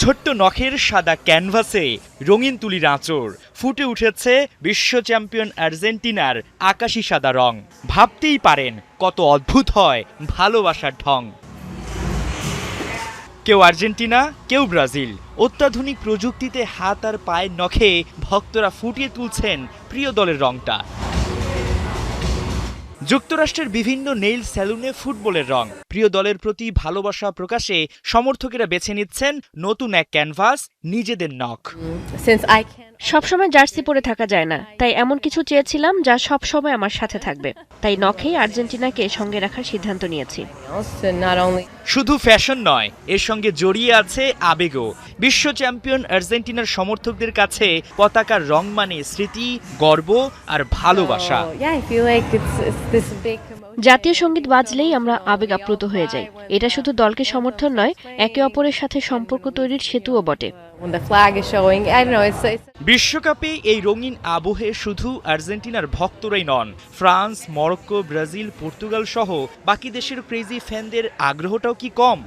ছোট্ট নখের সাদা ক্যানভাসে রঙিন তুলির আঁচড়, ফুটে উঠেছে বিশ্ব চ্যাম্পিয়ন আর্জেন্টিনার আকাশি সাদা রং। ভাবতেই পারেন কত অদ্ভুত হয় ভালোবাসার ঢং। কেউ আর্জেন্টিনা, কেউ ব্রাজিল। অত্যাধুনিক প্রযুক্তিতে হাত আর পায়ের নখে ভক্তরা ফুটিয়ে তুলছেন প্রিয় দলের রংটা। যুক্তরাষ্ট্রের বিভিন্ন নেইল স্যালুনে ফুটবলের রং। প্রিয় দলের প্রতি ভালোবাসা প্রকাশে সমর্থকেরা বেছে নিচ্ছেন নতুন এক ক্যানভাস, নিজেদের নখ। সবসময় জার্সি পরে থাকা যায় না, তাই এমন কিছু চেয়েছিলাম যা সবসময় আমার সাথে থাকবে। তাই নখেই আর্জেন্টিনাকে সঙ্গে রাখার সিদ্ধান্ত নিয়েছি। শুধু ফ্যাশন নয়, এর সঙ্গে জড়িয়ে আছে আবেগও। বিশ্ব চ্যাম্পিয়ন আর্জেন্টিনার সমর্থকদের কাছে পতাকার রং মানে স্মৃতি, গর্ব আর ভালোবাসা। জাতীয় সঙ্গীত বাজলেই আমরা আবেগ আপ্লুত হয়ে যাই। এটা শুধু দলকে সমর্থন নয়, একে অপরের সাথে সম্পর্ক তৈরির সেতুও বটে। বিশ্বকাপে এই রঙিন আবহে শুধু আর্জেন্টিনার ভক্তরাই নন, ফ্রান্স, মরক্কো, ব্রাজিল, পর্তুগাল সহ বাকি দেশের ক্রেজি ফ্যানদের আগ্রহটাও কি কম?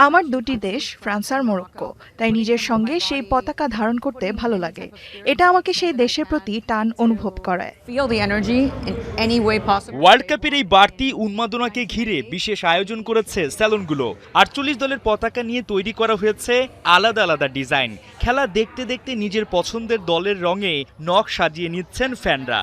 আমার দুটি দেশ, ফ্রান্স আর মরক্কো, তাই নিজের সঙ্গে সেই পতাকা ধারণ করতে ভালো লাগে। এটা আমাকে সেই দেশের প্রতি টান অনুভব করায়। ওয়ার্ল্ড কাপের এই বাড়তি উন্মাদনাকে ঘিরে বিশেষ আয়োজন করেছে স্যালুনগুলো। 48 দলের পতাকা নিয়ে তৈরি করা হয়েছে আলাদা আলাদা ডিজাইন। খেলা দেখতে দেখতে নিজের পছন্দের দলের রঙে নখ সাজিয়ে নিচ্ছেন ফ্যানরা।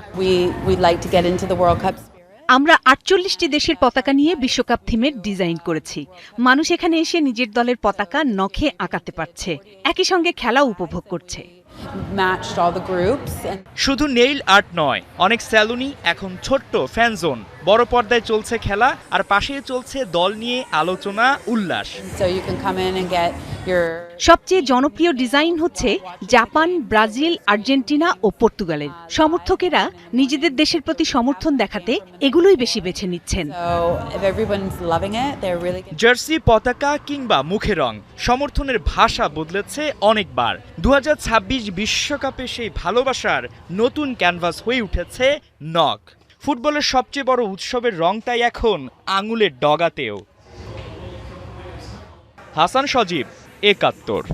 আমরা 48টি দেশের পতাকা নিয়ে বিশ্বকাপ থিমের ডিজাইন করেছি। মানুষ এখানে এসে নিজের দলের পতাকা নখে আঁকাতে পারছে, একই সঙ্গে খেলা উপভোগ করছে। শুধু নেইল আর্ট নয়, অনেক স্যালুনই এখন ছোট্ট ফ্যান জোন। বড় পর্দায় চলছে খেলা, আর পাশেই চলছে দল নিয়ে আলোচনা, উল্লাস। সবচেয়ে জনপ্রিয় ডিজাইন হচ্ছে জাপান, ব্রাজিল, আর্জেন্টিনা ও পর্তুগালের। সমর্থকেরা নিজেদের দেশের প্রতি সমর্থন দেখাতে এগুলোই বেশি বেছে নিচ্ছেন। জার্সি, পতাকা কিংবা মুখে রং, সমর্থনের ভাষা বদলেছে অনেকবার। 2026 বিশ্বকাপে সেই ভালোবাসার নতুন ক্যানভাস হয়ে উঠেছে নখ। ফুটবলের সবচেয়ে বড় উৎসবের রংটাই এখন আঙুলের ডগাতেও। হাসান সজীব, ৭১।